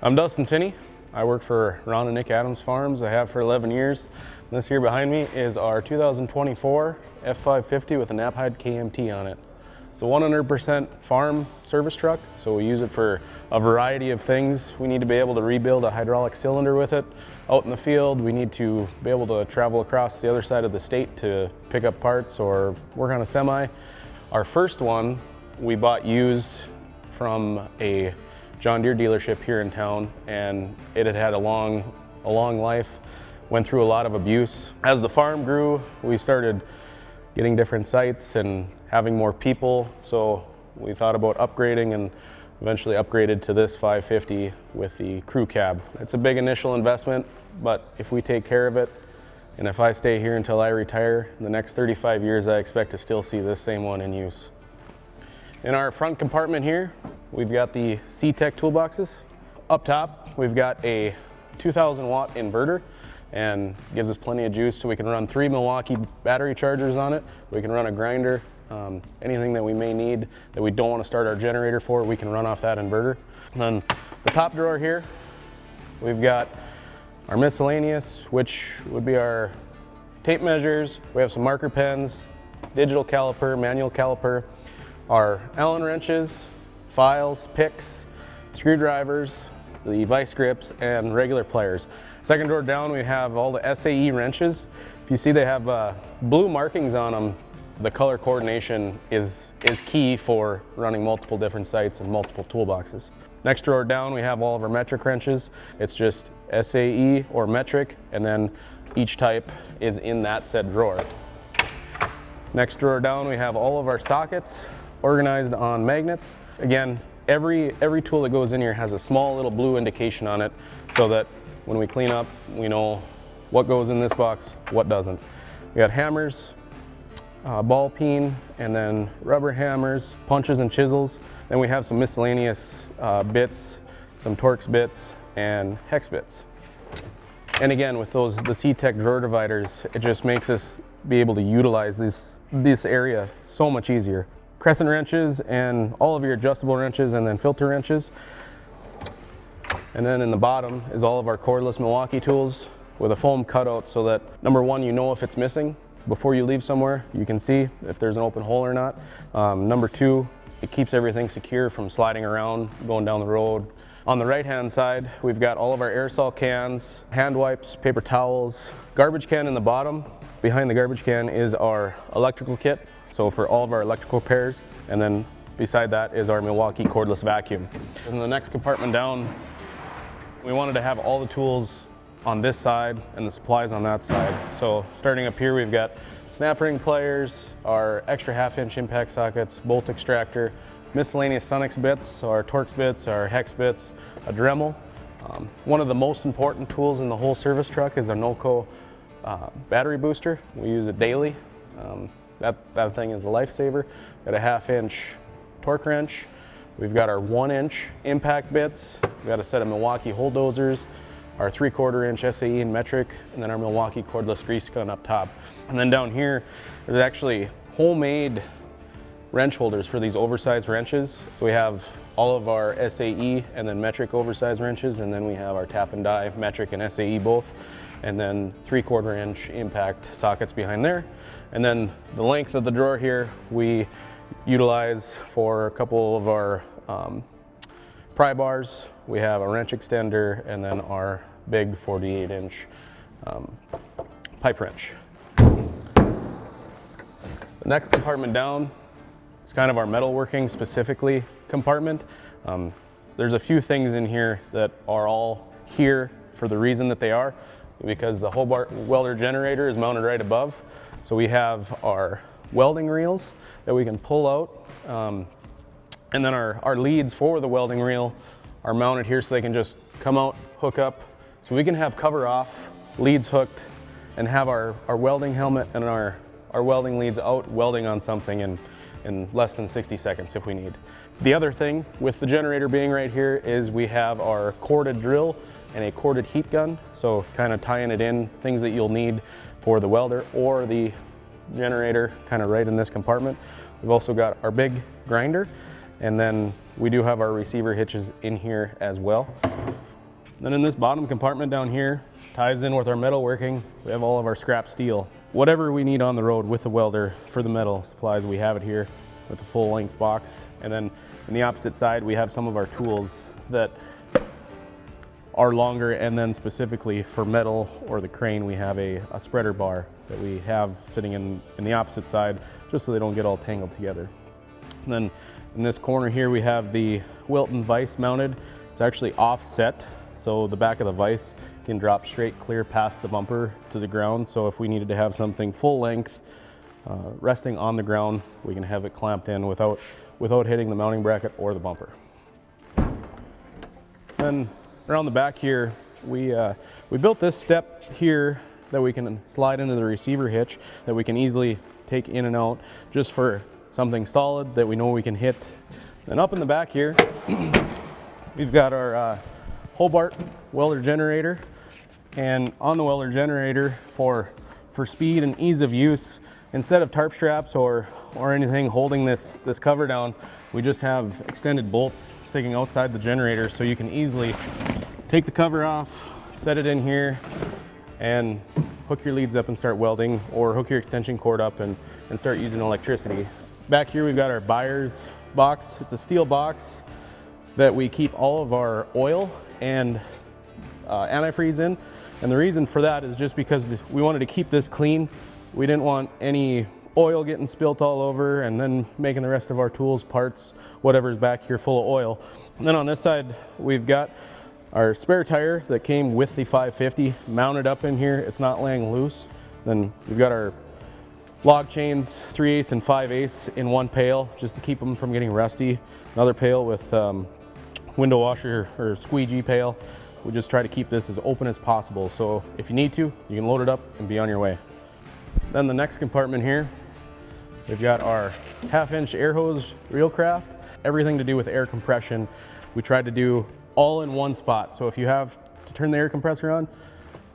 I'm Dustin Finney. I work for Ron and Nick Adams Farms. I have for 11 years. This here behind me is our 2024 F550 with a Knapheide KMT on it. It's a 100% farm service truck, so we use it for a variety of things. We need to be able to rebuild a hydraulic cylinder with it out in the field. We need to be able to travel across the other side of the state to pick up parts or work on a semi. Our first one we bought used from a John Deere dealership here in town, and it had had a long life, went through a lot of abuse. As the farm grew, we started getting different sites and having more people, so we thought about upgrading and eventually upgraded to this 550 with the crew cab. It's a big initial investment, but if we take care of it, and if I stay here until I retire, in the next 35 years, I expect to still see this same one in use. In our front compartment here, we've got the C-Tech toolboxes. Up top, we've got a 2,000 watt inverter and gives us plenty of juice, so we can run 3 Milwaukee battery chargers on it. We can run a grinder, anything that we may need that we don't want to start our generator for, we can run off that inverter. And then the top drawer here, we've got our miscellaneous, which would be our tape measures. We have some marker pens, digital caliper, manual caliper, our Allen wrenches, files, picks, screwdrivers, the vice grips, and regular pliers. Second drawer down, we have all the SAE wrenches. If you see they have blue markings on them, the color coordination is key for running multiple different sites and multiple toolboxes. Next drawer down, we have all of our metric wrenches. It's just SAE or metric, and then each type is in that said drawer. Next drawer down, we have all of our sockets organized on magnets. Again, every tool that goes in here has a small little blue indication on it, so that when we clean up, we know what goes in this box, what doesn't. We got hammers, ball peen, and then rubber hammers, punches and chisels. Then we have some miscellaneous bits, some Torx bits, and hex bits. And again, with the C-Tech drawer dividers, it just makes us be able to utilize this area so much easier. Crescent wrenches and all of your adjustable wrenches, and then filter wrenches. And then in the bottom is all of our cordless Milwaukee tools with a foam cutout, so that number one, you know if it's missing before you leave somewhere. You can see if there's an open hole or not. Number two, it keeps everything secure from sliding around, going down the road. On the right-hand side, we've got all of our aerosol cans, hand wipes, paper towels, garbage can in the bottom. Behind the garbage can is our electrical kit, so for all of our electrical repairs, and then beside that is our Milwaukee cordless vacuum. In the next compartment down, we wanted to have all the tools on this side and the supplies on that side. So starting up here, we've got snap ring pliers, our extra 1/2-inch impact sockets, bolt extractor, miscellaneous Sunex bits, so our Torx bits, our hex bits, a Dremel. One of the most important tools in the whole service truck is a NOCO battery booster. We use it daily. That thing is a lifesaver. Got a 1/2-inch torque wrench. We've got our 1-inch impact bits. We've got a set of Milwaukee hole dozers, our 3/4-inch SAE and metric, and then our Milwaukee cordless grease gun up top. And then down here, there's actually homemade wrench holders for these oversized wrenches. So we have all of our SAE and then metric oversized wrenches, and then we have our tap and die, metric and SAE both, and then 3/4-inch impact sockets behind there. And then the length of the drawer here, we utilize for a couple of our pry bars. We have a wrench extender, and then our big 48-inch pipe wrench. The next compartment down is kind of our metalworking specifically compartment. There's a few things in here that are all here for the reason that they are, because the Hobart welder generator is mounted right above. So we have our welding reels that we can pull out, and then our leads for the welding reel are mounted here, so they can just come out, hook up. So we can have cover off, leads hooked, and have our welding helmet and our welding leads out welding on something in less than 60 seconds if we need. The other thing with the generator being right here is we have our corded drill and a corded heat gun, so kind of tying it in, things that you'll need for the welder or the generator kind of right in this compartment. We've also got our big grinder, and then we do have our receiver hitches in here as well. Then in this bottom compartment down here, ties in with our metalworking. We have all of our scrap steel. Whatever we need on the road with the welder for the metal supplies, we have it here with the full length box. And then in the opposite side, we have some of our tools that are longer, and then specifically for metal or the crane, we have a spreader bar that we have sitting in the opposite side, just so they don't get all tangled together. And then in this corner here, we have the Wilton vise mounted. It's actually offset, so the back of the vise can drop straight clear past the bumper to the ground. So if we needed to have something full length resting on the ground, we can have it clamped in without hitting the mounting bracket or the bumper. Then around the back here, we built this step here that we can slide into the receiver hitch that we can easily take in and out, just for something solid that we know we can hit. Then up in the back here, we've got our Hobart welder generator. And on the welder generator, for speed and ease of use, instead of tarp straps or anything holding this cover down, we just have extended bolts sticking outside the generator, so you can easily take the cover off, set it in here, and hook your leads up and start welding, or hook your extension cord up and start using electricity. Back here we've got our buyer's box. It's a steel box that we keep all of our oil and antifreeze in. And the reason for that is just because we wanted to keep this clean. We didn't want any oil getting spilt all over and then making the rest of our tools, parts, whatever's back here full of oil. And then on this side, we've got our spare tire that came with the 550 mounted up in here. It's not laying loose. Then we've got our log chains, 3/8 and 5/8 in one pail, just to keep them from getting rusty. Another pail with window washer or squeegee pail. We just try to keep this as open as possible, so if you need to, you can load it up and be on your way. Then the next compartment here, we've got our 1/2-inch air hose reel craft. Everything to do with air compression, we tried to do all in one spot. So if you have to turn the air compressor on,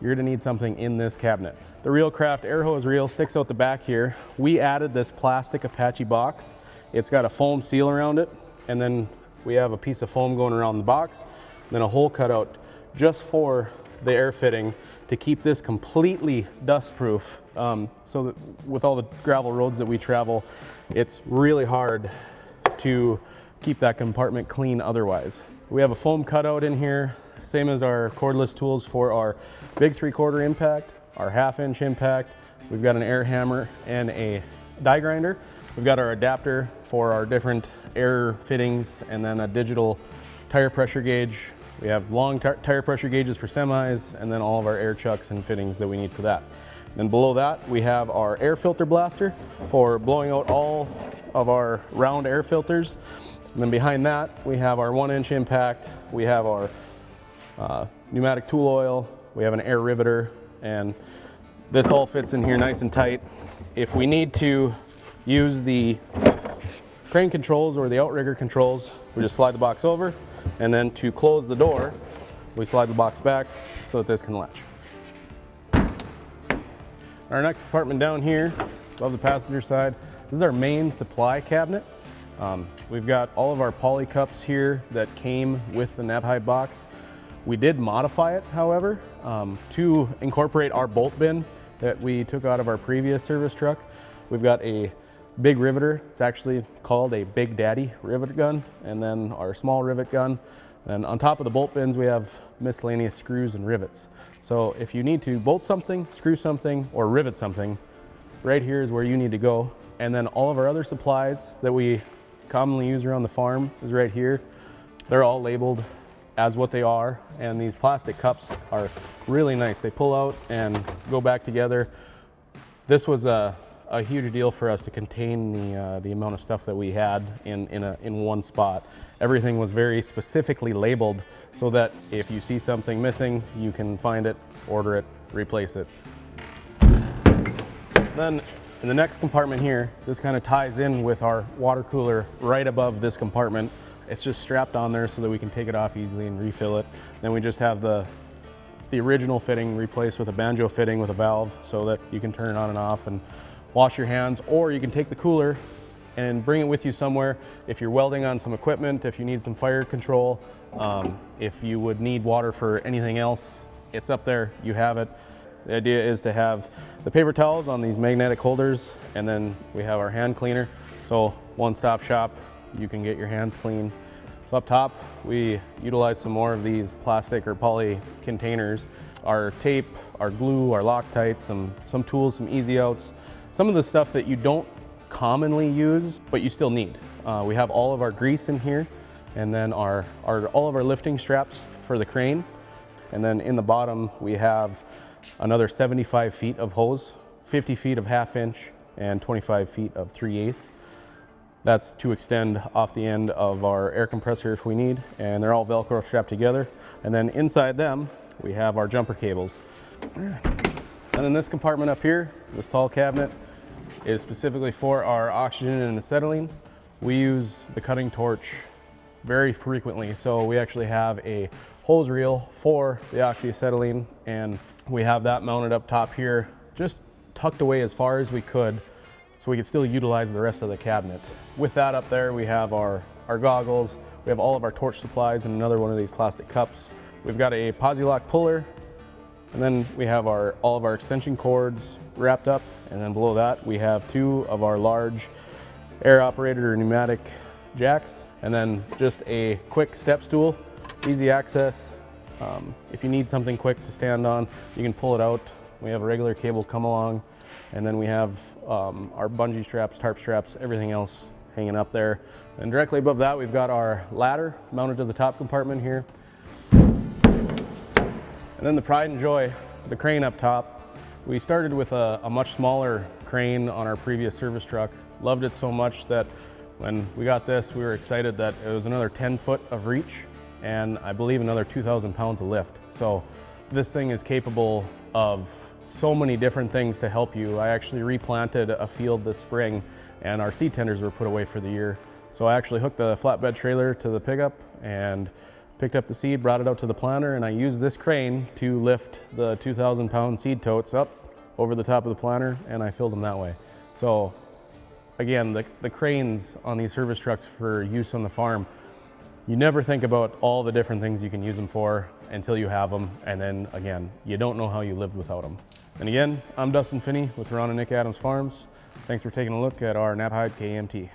you're gonna need something in this cabinet. The Reelcraft air hose reel sticks out the back here. We added this plastic Apache box. It's got a foam seal around it, and then we have a piece of foam going around the box, then a hole cut out just for the air fitting to keep this completely dust proof. So that with all the gravel roads that we travel, it's really hard to keep that compartment clean otherwise. We have a foam cutout in here, same as our cordless tools for our big 3/4 impact, our 1/2-inch impact. We've got an air hammer and a die grinder. We've got our adapter for our different air fittings, and then a digital tire pressure gauge. We have long tire pressure gauges for semis, and then all of our air chucks and fittings that we need for that. And below that, we have our air filter blaster for blowing out all of our round air filters. And then behind that, we have our 1-inch impact. We have our pneumatic tool oil. We have an air riveter, and this all fits in here nice and tight. If we need to use the crane controls or the outrigger controls, we just slide the box over, and then to close the door, we slide the box back so that this can latch. Our next compartment down here, above the passenger side, this is our main supply cabinet. We've got all of our poly cups here that came with the Knapheide box. We did modify it, however, to incorporate our bolt bin that we took out of our previous service truck. We've got a big riveter. It's actually called a Big Daddy rivet gun, and then our small rivet gun. And on top of the bolt bins, we have miscellaneous screws and rivets. So if you need to bolt something, screw something, or rivet something, right here is where you need to go. And then all of our other supplies that we commonly use around the farm is right here. They're all labeled as what they are, and these plastic cups are really nice. They pull out and go back together. This was a huge deal for us to contain the amount of stuff that we had in one spot. Everything was very specifically labeled so that if you see something missing, you can find it, order it, replace it. Then in the next compartment here, this kind of ties in with our water cooler right above this compartment. It's just strapped on there so that we can take it off easily and refill it. Then we just have the original fitting replaced with a banjo fitting with a valve so that you can turn it on and off and wash your hands, or you can take the cooler and bring it with you somewhere. If you're welding on some equipment, if you need some fire control, if you would need water for anything else, it's up there, you have it. The idea is to have the paper towels on these magnetic holders, and then we have our hand cleaner. So one-stop shop, you can get your hands clean. So up top, we utilize some more of these plastic or poly containers. Our tape, our glue, our Loctite, some tools, some easy outs, some of the stuff that you don't commonly use, but you still need. We have all of our grease in here, and then all of our lifting straps for the crane. And then in the bottom, we have another 75 feet of hose, 50 feet of 1/2 inch, and 25 feet of 3/8. That's to extend off the end of our air compressor if we need, and they're all Velcro strapped together. And then inside them, we have our jumper cables. And in this compartment up here, this tall cabinet is specifically for our oxygen and acetylene. We use the cutting torch very frequently, so we actually have a hose reel for the oxyacetylene, and we have that mounted up top here, just tucked away as far as we could, so we could still utilize the rest of the cabinet. With that up there, we have our goggles, we have all of our torch supplies in another one of these plastic cups. We've got a Posi-Lock puller, and then we have all of our extension cords wrapped up, and then below that we have 2 of our large air operated or pneumatic jacks, and then just a quick step stool, easy access. If you need something quick to stand on, you can pull it out. We have a regular cable come along, and then we have our bungee straps, tarp straps, everything else hanging up there. And directly above that, we've got our ladder mounted to the top compartment here. And then the pride and joy, the crane up top. We started with a much smaller crane on our previous service truck. Loved it so much that when we got this, we were excited that it was another 10 foot of reach, and I believe another 2,000 pounds of lift. So this thing is capable of so many different things to help you. I actually replanted a field this spring, and our seed tenders were put away for the year. So I actually hooked the flatbed trailer to the pickup and picked up the seed, brought it out to the planter, and I used this crane to lift the 2,000 pound seed totes up over the top of the planter, and I filled them that way. So again, the cranes on these service trucks for use on the farm, you never think about all the different things you can use them for until you have them, and then again, you don't know how you lived without them. And again, I'm Dustin Finney with Ron and Nick Adams Farms. Thanks for taking a look at our Knapheide KMT.